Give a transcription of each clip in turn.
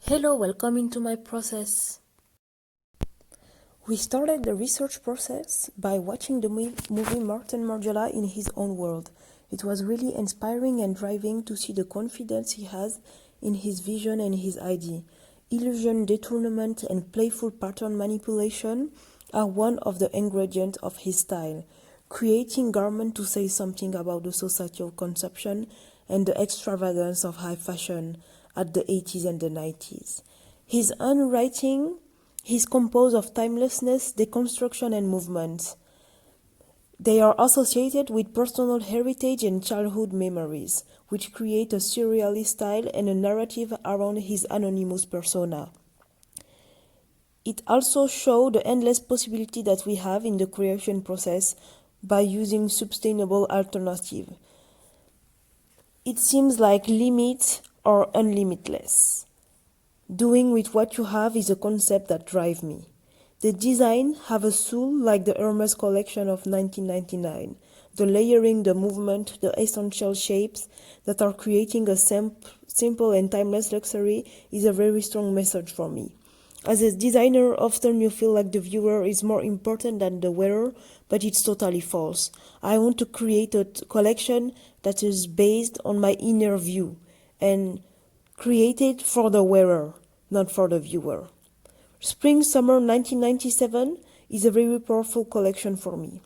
Hello, welcome into my process. We started the research process by watching the movie Martin Margiela in his own world. It was really inspiring and driving to see the confidence he has in his vision and his idea. Illusion, detournement, and playful pattern manipulation are one of the ingredients of his style, creating garments to say something about the societal consumption and the extravagance of high fashion at the 80s and the 90s. His own writing is composed of timelessness, deconstruction, and movement. They are associated with personal heritage and childhood memories, which create a surrealist style and a narrative around his anonymous persona. It also shows the endless possibility that we have in the creation process by using sustainable alternatives. It seems like limits are unlimitless. Doing with what you have is a concept that drives me. The design have a soul like the Hermes collection of 1999. The layering, the movement, the essential shapes that are creating a simple and timeless luxury is a very strong message for me. As a designer, often you feel like the viewer is more important than the wearer, but it's totally false. I want to create a collection that is based on my inner view and created for the wearer, not for the viewer. Spring-Summer 1997 is a very powerful collection for me.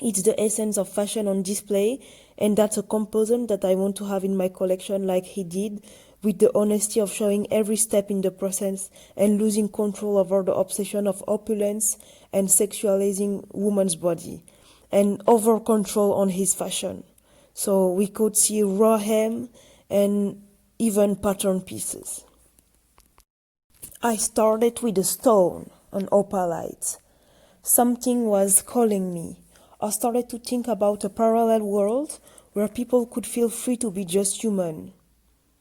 It's the essence of fashion on display, and that's a component that I want to have in my collection like he did, with the honesty of showing every step in the process and losing control over the obsession of opulence and sexualizing woman's body, and over control on his fashion. So we could see raw hem and even pattern pieces. I started with a stone, an opalite. Something was calling me. I started to think about a parallel world where people could feel free to be just human.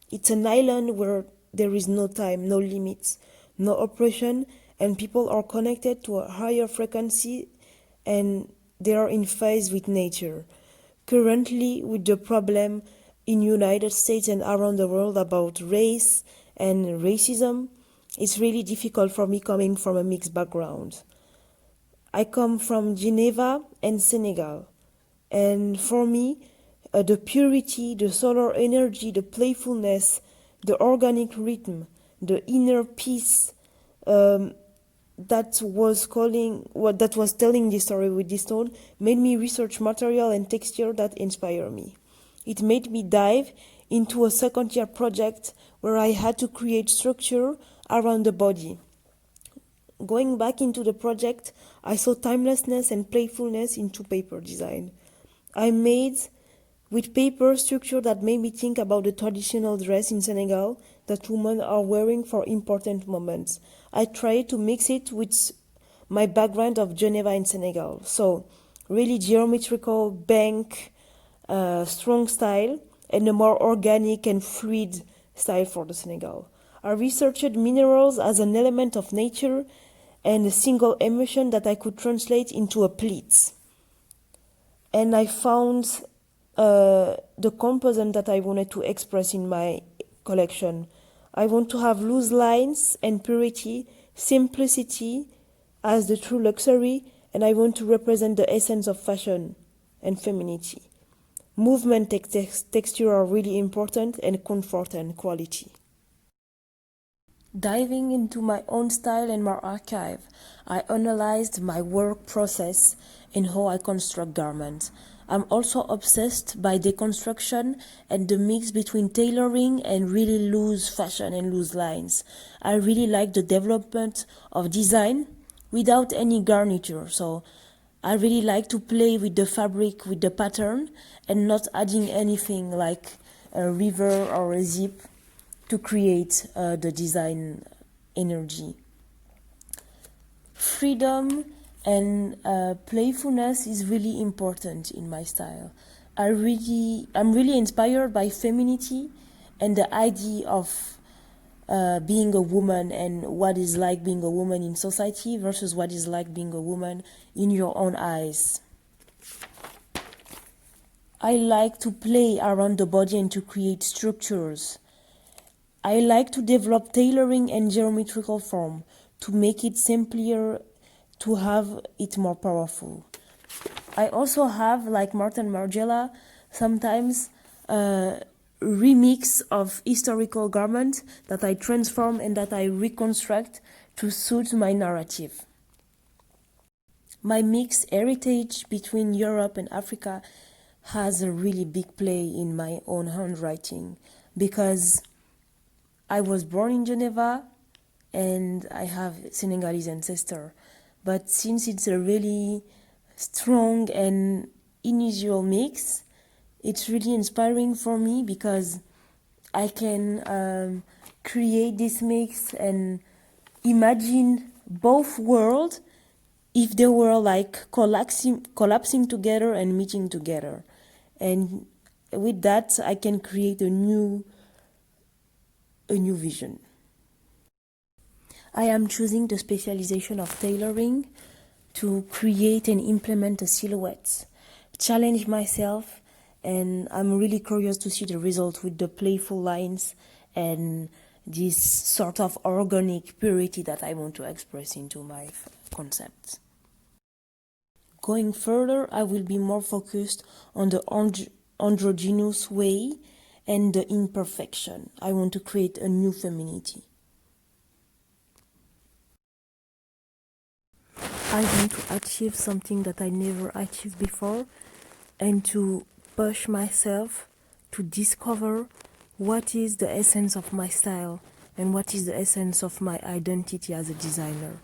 It's an island where there is no time, no limits, no oppression, and people are connected to a higher frequency and they are in phase with nature. Currently, with the problem in United States and around the world about race and racism, it's really difficult for me coming from a mixed background. I come from Geneva and Senegal, and for me, the purity, the solar energy, the playfulness, the organic rhythm, the inner peace that was telling this story with this stone made me research material and texture that inspire me. It made me dive into a second-year project where I had to create structure around the body. Going back into the project, I saw timelessness and playfulness into paper design. I made with paper structure that made me think about the traditional dress in Senegal that women are wearing for important moments. I tried to mix it with my background of Geneva and Senegal. So really geometrical, bank, strong style, and a more organic and fluid style for the Senegal. I researched minerals as an element of nature and a single emotion that I could translate into a pleat. And I found the composition that I wanted to express in my collection. I want to have loose lines and purity, simplicity as the true luxury, and I want to represent the essence of fashion and femininity. Movement texture are really important, and comfort and quality. Diving into my own style and my archive, I analyzed my work process and how I construct garments. I'm also obsessed by deconstruction and the mix between tailoring and really loose fashion and loose lines. I really like the development of design without any garniture. So I really like to play with the fabric, with the pattern, and not adding anything like a river or a zip to create the design energy. Freedom and playfulness is really important in my style. I'm really inspired by femininity and the idea of being a woman and what is like being a woman in society versus what is like being a woman in your own eyes. I like to play around the body and to create structures. I like to develop tailoring and geometrical form to make it simpler, to have it more powerful. I also have, like Martin Margiela, sometimes remix of historical garments that I transform and that I reconstruct to suit my narrative. My mixed heritage between Europe and Africa has a really big play in my own handwriting because I was born in Geneva and I have Senegalese ancestor. But since it's a really strong and unusual mix, it's really inspiring for me because I can create this mix and imagine both worlds if they were like collapsing together and meeting together. And with that, I can create a new vision. I am choosing the specialization of tailoring to create and implement a silhouette, challenge myself, and I'm really curious to see the result with the playful lines and this sort of organic purity that I want to express into my concepts. Going further, I will be more focused on the androgynous way and the imperfection. I want to create a new femininity. I want to achieve something that I never achieved before and to push myself to discover what is the essence of my style and what is the essence of my identity as a designer.